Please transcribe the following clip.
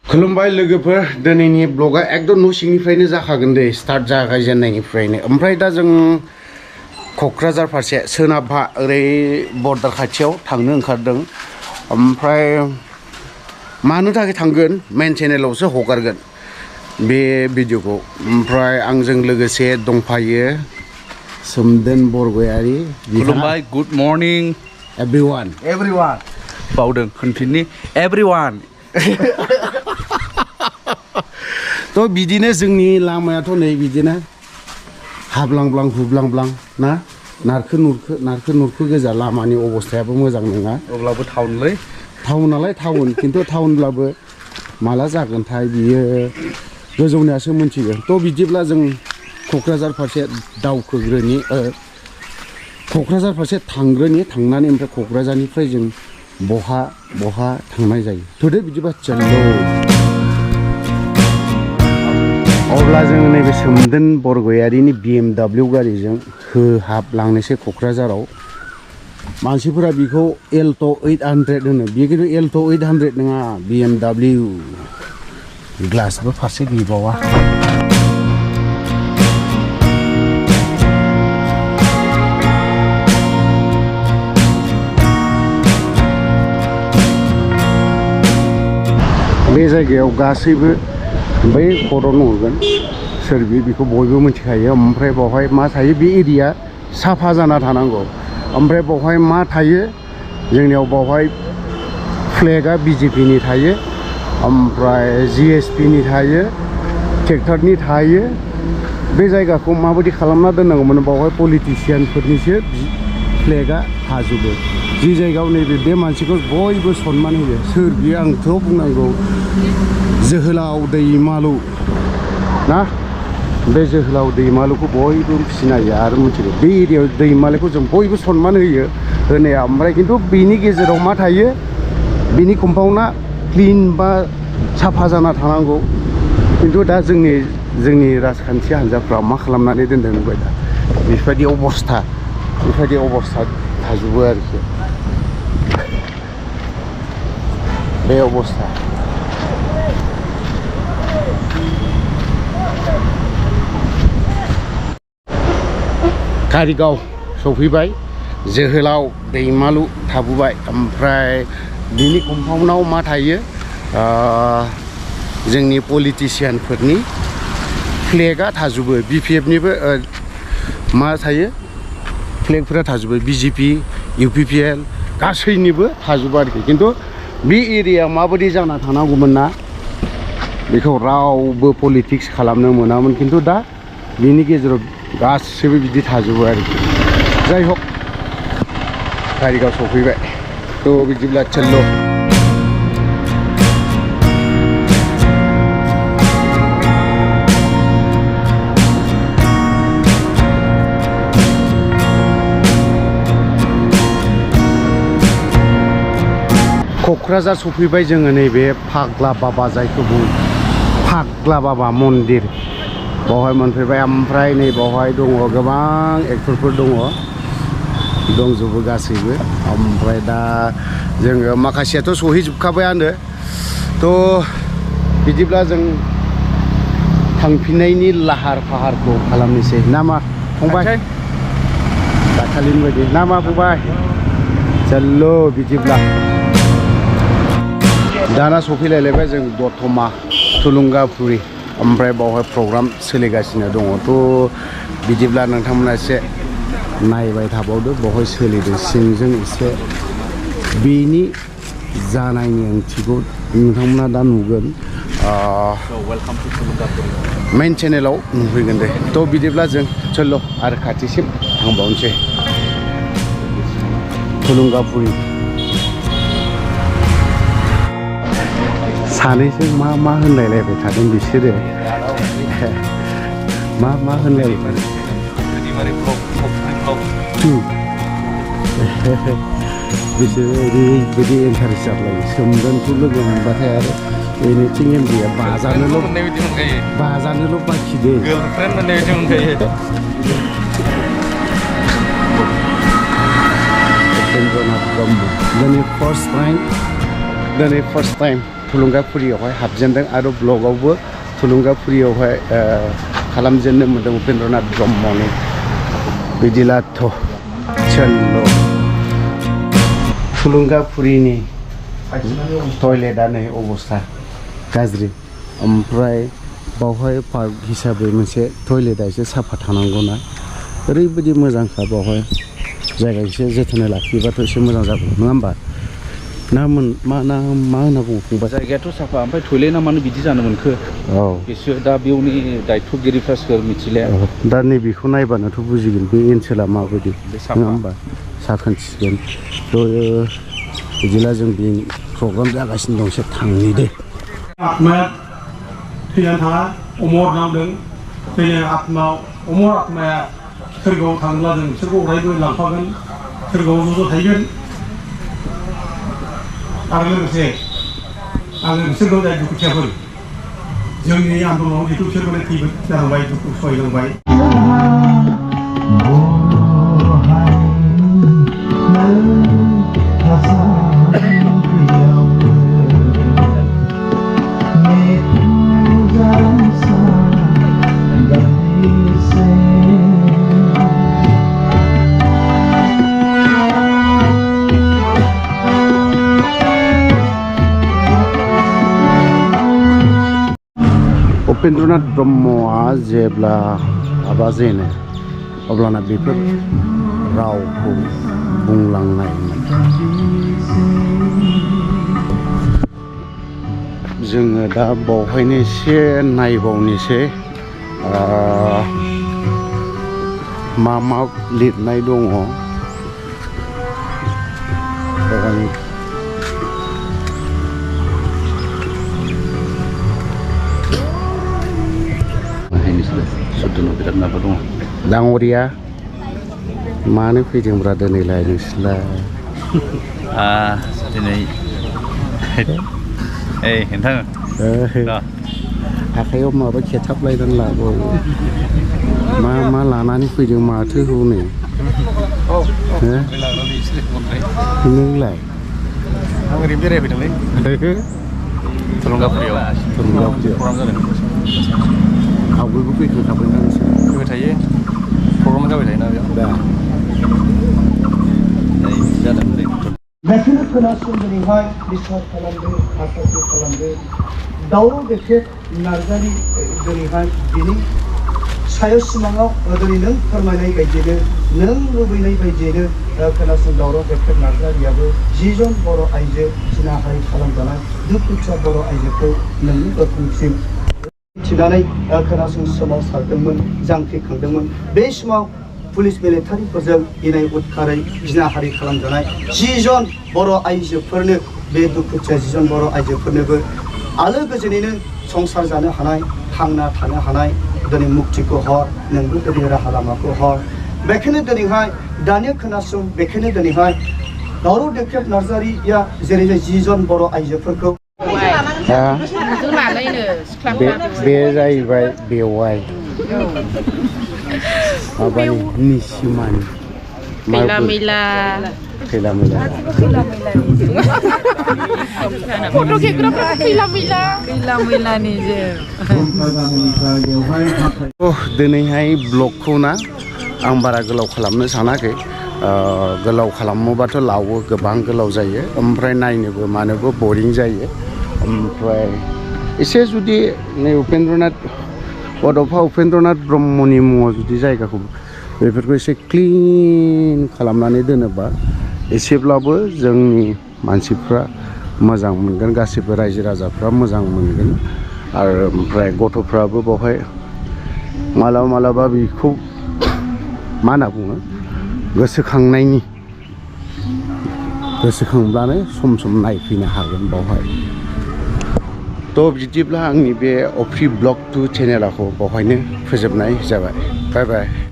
खुलुमबाय लोगोफोर दिनैनि ब्लगा एकदम न' सिंनिफ्रायनो जाखागोन दे स्टार्ट जागायजेननायनिफ्रायनो ओमफ्राय दा जों क'क्राझार फारसे सोनाबहा ओरै बर्डार खाथियाव थांनो ओंखारदों ओमफ्राय मानो थाखाय थांगोन मेन चेनेलावसो हगारगोन बे भिडिअखौ ओमफ्राय आंजों लोगोसे दंफायो सोमदोन बरगयारि खुलुमबाय गुड मर्निं एभरिवान बावदों खनफिननि एभरिवान थ' बिदिनो जोंनि लामायाथ' नै बिदिनो हाब्लांब्लां हुब्लांब्लां ना नारखो नुरखो गोजा लामानि अबस्थायाबो मोजां नङा अब्लाबो टाउनलै टाउनालाय टाउन खिन्थु टाउनब्लाबो माला जागोनथाय बियो गोजौनियासो मिथिगोन थ' बिदिब्ला जों क'क्राझार फारसे दावखोग्रोनि क'क्राझार फारसे थांनानै ओमफ्राय क'क्राझारनिफ्राय जों बहा थांनाय जायो थ'दो बिदिबा चलो अब्ला जों नैबे सोमदोन बरगयारिनि BMW गारिजों होहाबलांनोसै क'क्राझाराव मानसिफोरा बेखौ एल्ट' 800 होनो बे खिन्थु एल्ट' 800 नङा BMW ग्लासबो फारसे गैबावा बे जायगायाव गासैबो बै खर' नुगोन सोर बेखौ बयबो मिथिखायो ओमफ्राय बावहाय मा थायो बे एरिया साफा जाना थानांगौ ओमफ्राय बावहाय मा थायो जोंनियाव बावहाय फ्लेगा BJP नि थायो ओमफ्राय GSP नि थायो ट्रेक्टरनि थायो बे जायगाखौ माबायदि खालामना दोननांगौमोन बावहाय पलिटिसियानफोरनिसो फ्लेगा थाजोबो जि जायगायाव नैबे बे मानसिखौ बयबो सनमान होयो सोर बियो आंथ' बुंनांगौ जोहोलाव दैमालु ना बे जोहोलाव दैमालुखौ बयबो सिनायो आरो मिथिगौ बे एरियायाव दैमालुखौ जों बयबो सनमान होयो होनाया ओमफ्राय खिन्थु बेनि गेजेराव मा थायो बिनि कम्पाउन्डआ क्लिन बा साफा जाना थानांगौ खिन्थु दा जोंनि राजखान्थि हान्जाफ्रा मा खालामनानै दोनदों नुबाय दा बेफोरबायदि अबस्था थाजोबो आरोखि बे अबस्था कारिगाव सफैबाय जोहोलाव दैमालु थाबोबाय ओमफ्राय बिनि कम्पाउन्डआव मा थायो जोंनि पलिटिसियानफोरनि फ्लेगा थाजोबो BPF निबो मा थायो फ्लेगफोरा थाजोबो BJP UPPL गासैनिबो थाजोबो आरोखि खिन्थु बे एरिया माबायदि जाना थानांगौमोन ना बेखौ रावबो पलिटिक्स खालामनो मोनामोन खिन्थु दा बिनि गेजेराव गासैबो बिदि थाजोबो आरोखि जाय हक कारिगाव सफैबाय थ' बिदिब्ला चलो क'क्राझार सफैबाय जोङो नैबे फाग्ला बाबा जायखौ बुङो फाग्ला बाबा मन्दिर बावहाय मोनफैबाय ओमफ्राय नै बावहाय दङ गोबां एक्टरफोर दंजोबो गासैबो ओमफ्राय दा जोङो माखासेयाथ' सहैजोबखाबायानो थ' बिदिब्ला जों थांफिननायनि लाहार फाहारखौ खालामनोसै ना मा फंबाय दाखालिनि बायदि ना मा फंबाय चलो बिदिब्ला दाना सफैलायलायबाय जों दतमा tulunga Puri ओमफ्राय बावहाय प्रग्राम सोलिगासिनो दङ थ' बिदिब्ला नोंथांमोना एसे नायबाय थाबावदो बावहाय सोलिदों सिंजों एसे बेनि जानायनि ओंथिखौ नोंथांमोना दा नुगोन मेन चेनेलाव नुफैगोन दे थ' बिदिब्ला जों चलो आरो खाथिसिम थांबावनोसै tulunga Puri सानैसो मा होनलायलायबाय थादों बिसोरो मा होनलायबाय बिसोरो ओरैबायदि इन्टारेस्ट जालायो सोमदोनखौ लोगो मोनबाथाय आरो एनिथिं इन्डिया बाजानोल' बाखि दे गार्लफ्रेन्ड मोननाय बायदि मोनखायो Then first time थुलुंगाफुरियावहाय हाबजेनदों आरो ब्लगावबो थुलुंगाफुरियावहाय खालामजेननो मोन्दों उपेन्द्रनाथ ब्रह्मनि बिदिलाथ' चलो थुलुंगाफुरिनि टयलेटआ नै अबस्था गाज्रि ओमफ्राय बावहाय पार्क हिसाबै मोनसे टयलेटआ एसे साफा थानांगौना ओरैबायदि मोजांखा बावहाय जायगा एसे जोथोनै लाखियोबाथ' एसे मोजां जागौ नङा होमबा मा होनना बुङो फंबाय जायगायाथ' साफा ओमफ्राय टयलेटआ मानो बिदि जानो मोनखो औ बिसोर दा बेयावनि दायथ'गिरिफ्रासो मिथिले दा नैबेखौ नायबानोथ' बुजिगोन बे ओनसोला माबायदि नङा होमबा साखोन सिखोन थ' बिदिला जों बे प्रग्राम जागासिनो दं एसे थांनि दे आत्माया थैनानै थाङा अमर नांदों थैनाय अमर आत्माया सोरगोआव थाङोब्ला जों बिसोरखौ अरायबो लांफागोन सोरगोआव ज' थाहैगोन आरो लोगोसे आङो बिसोरखौ जाय दुखुथियाफोर जोंनि आन्दलनाव जिथु बिसोरखौ खैफोद जानांबाय दुखु सहायनांबाय उपेन्द्रनाथ ब्रह्मआ जेब्ला माबा जेनो अब्लाना बेफोर रावखौ बुंलांनायमोन जोङो दा बावहायनो एसे नायबावनोसै मा लिरनाय दङ बिराद माबा दङ दाङरिया मानो फैदोंब्रा दिनैलाय नोंसोरलाय दिनै नोंथां आखाइयाव माबा खेथाबलायनानै लाबावो मा लानानै फैदों माथो हनै नोंलाय आं ओरैनो बेरायफैदोंलै थुलुंगाफुरियाव प्रग्राम जादों आवगोलबो फैखांखाबाय ना नोंसोर फैबाय थायो प्रग्राम जाबाय थायोना बेयाव दा जादोंलै बेखौनो खोनासंनानैहाय बिसार खालामदो आसारखौ खालामदो दावराव देखेब नार्जारि दिनैहाय बिनि सायाव सिमाङाव दिनै नों फोरमायनाय बायदिनो नों लुबैनाय बायदियैनो खोनासं दावराव देखेब नार्जारियाबो 10 जन बर' आइजो जिनाहारि खालामजानाय दुखुथिया बर' आइजोखौ नोंनि गोख्रोंसिम थिनानै खोनासं सोमावसारदोंमोन जांख्रिखांदोंमोन बे समाव पुलिस मिलिटारिफोरजों इनाय उदखारै जिनाहारि खालामजानाय 10 जन बर' आइजोफोरनो बे दुखुथिया 10 जन बर' आइजोफोरनोबो आलो गोजोनैनो संसार जानो हानाय थांना थानो हानाय दिनै मुक्तिखौ हर नोंबो दिनै राहा लामाखौ हर बेखायनो दिनैहाय दानिया खोनासं बेखायनो दिनैहाय दावराव देखेब नार्जारिया जेरै 10 जन बर' आइजोफोरखौ बे जाहैबाय बेवाइ माबानि निसिमानि खैला मैला फट' खेबग्राफ्रा खैला मैलानि दिनैहाय ब्लगखौ ना आं बारा गोलाव खालामनो सानाखै गोलाव खालामोबाथ' लावो गोबां गोलाव जायो ओमफ्राय नायनोबो मानोबो बरिं जायो ओमफ्राय एसे जुदि नै बड'फा उपेन्द्रनाथ ब्रह्मनि मुङाव जुदि जायगाखौ बेफोरखौ एसे क्लिन खालामनानै दोनोबा एसेब्लाबो जोंनि मानसिफ्रा मोजां मोनगोन गासिबो रायजो राजाफ्रा मोजां मोनगोन आरो ओमफ्राय गथ'फ्राबो बावहाय मालाबा बेखौ मा होनना बुङो गोसोखांब्लानो सम नायफैनो हागोन बावहाय थ' बिदिब्ला आंनि बे अफ्रि ब्लग 2 चेनेलखौ बावहायनो फोजोबनाय जाबाय बाय बाय